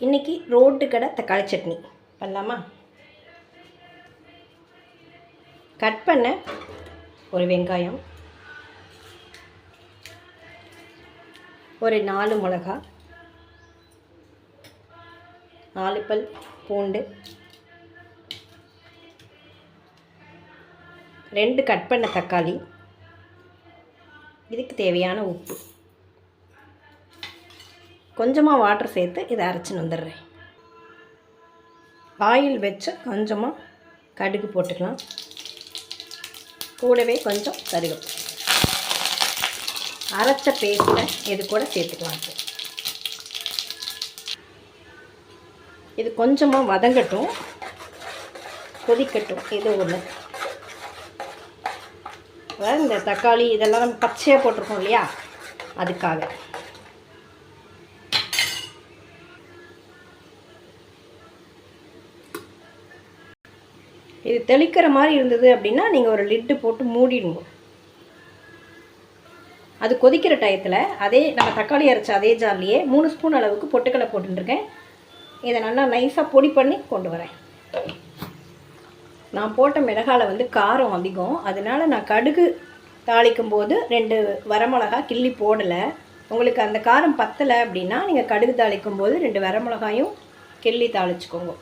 இன்றைக்கி ரோட்டு கடை தக்காளி சட்னி பண்ணலாமா? கட் பண்ண ஒரு வெங்காயம், ஒரு 4 மிளகா, 4 பல் பூண்டு, 2 கட் பண்ண தக்காளி, இதுக்கு தேவையான உப்பு, கொஞ்சமாக வாட்டர் சேர்த்து இதை அரைச்சின்னு வந்துடுறேன். ஆயில் வச்சு கொஞ்சமாக கடுகு போட்டுக்கலாம், கூடவே கொஞ்சம் கருவேப்பிலை, அரைச்ச பேஸ்ட்டை இது கூட சேர்த்துக்கலாம். இது கொஞ்சமாக வதங்கட்டும், கொதிக்கட்டும். இது ஒன்று, அதாவது இந்த தக்காளி இதெல்லாம் நம்ம பச்சையாக போட்டிருக்கோம் இல்லையா, அதுக்காக. இது தெளிக்கிற மாதிரி இருந்தது அப்படின்னா நீங்கள் ஒரு லிட்டு போட்டு மூடிடுங்க. அது கொதிக்கிற டயத்தில் அதே நம்ம தக்காளி அரைச்ச அதே ஜார்லேயே 3 ஸ்பூன் அளவுக்கு பொட்டுக்கடலை போட்டுருக்கேன். இதை நல்லா நைஸாக பொடி பண்ணி கொண்டு வரேன். நான் போட்ட மிளகாயில் வந்து காரம் அதிகம், அதனால் நான் கடுகு தாளிக்கும் போது 2 வரமிளகா கிள்ளி போடலை. உங்களுக்கு அந்த காரம் பத்தலை அப்படின்னா நீங்கள் கடுகு தாளிக்கும் போது 2 வரமிளகாயும் கிள்ளி தாளிச்சுக்கோங்க.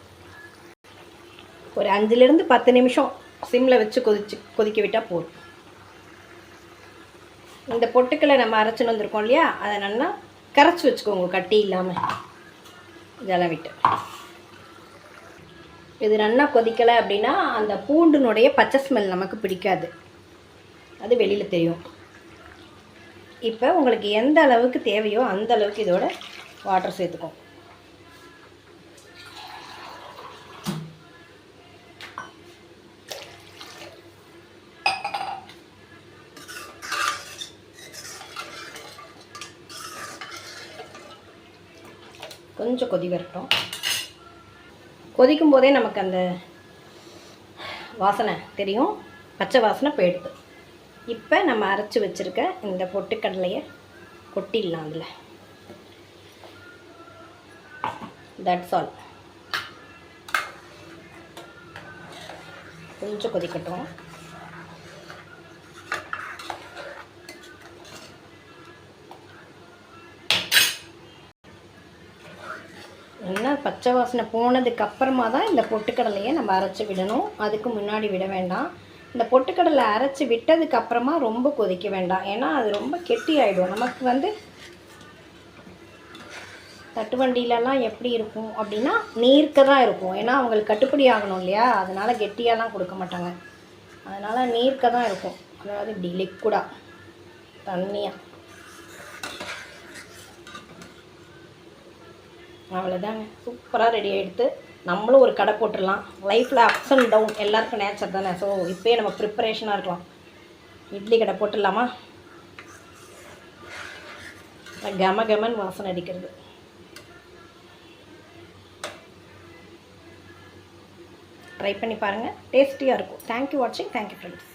ஒரு 5லேருந்து 10 நிமிஷம் சிம்மில் வச்சு கொதிக்க விட்டால் போதும். இந்த பொட்டுக்களை நம்ம அரைச்சின்னு வந்திருக்கோம் இல்லையா, அதை நல்லா கரைச்சி வச்சுக்கோங்க, கட்டி இல்லாமல் ஜலம் விட்டு. இது நல்லா கொதிக்கலை அப்படின்னா அந்த பூண்டுனுடைய பச்சை ஸ்மெல் நமக்கு பிடிக்காது, அது வெளியில் தெரியும். இப்போ உங்களுக்கு எந்த அளவுக்கு தேவையோ அந்த அளவுக்கு இதோட வாட்டர் சேர்த்துக்கோங்க. கொஞ்சம் கொதி வரட்டும். கொதிக்கும் போதே நமக்கு அந்த வாசனை தெரியும், பச்சை வாசனை போயிடுது. இப்போ நம்ம அரைச்சி வச்சுருக்க இந்த பொட்டுக்கடலையை கொட்டிடலாம் அதில். That's all. கொஞ்சம் கொதிக்கட்டும். என்ன பச்சை வாசனை போனதுக்கப்புறமா தான் இந்த பொட்டுக்கடலையை நம்ம அரைச்சி விடணும், அதுக்கு முன்னாடி விட வேண்டாம். இந்த பொட்டுக்கடலை அரைச்சி விட்டதுக்கப்புறமா ரொம்ப கொதிக்க வேண்டாம், ஏன்னா அது ரொம்ப கெட்டி ஆகிடும். நமக்கு வந்து தட்டு வண்டியிலலாம் எப்படி இருக்கும் அப்படின்னா நீர்க்க தான் இருக்கும், ஏன்னா அவங்களுக்கு கட்டுப்படி ஆகணும் இல்லையா, அதனால் கெட்டியாலாம் கொடுக்க மாட்டாங்க, அதனால் நீர்க்க தான் இருக்கும். அதாவது இப்படி லிக்விடாக தண்ணியாக. அவ்வளோதாங்க, சூப்பராக ரெடி ஆகிடுது. நம்மளும் ஒரு கடை போட்டுடலாம். லைஃப்பில் அப்ஸ் அண்ட் டவுன் எல்லாருக்கும் நேச்சர் தானே. ஸோ இப்போயே நம்ம ப்ரிப்பரேஷனாக இருக்கலாம். இட்லி கடை போட்டுடலாமா? கம கமன் வாசனை அடிக்கிறது. ட்ரை பண்ணி பாருங்கள், டேஸ்டியாக இருக்கும். தேங்க்யூ வாட்சிங். Thank you friends.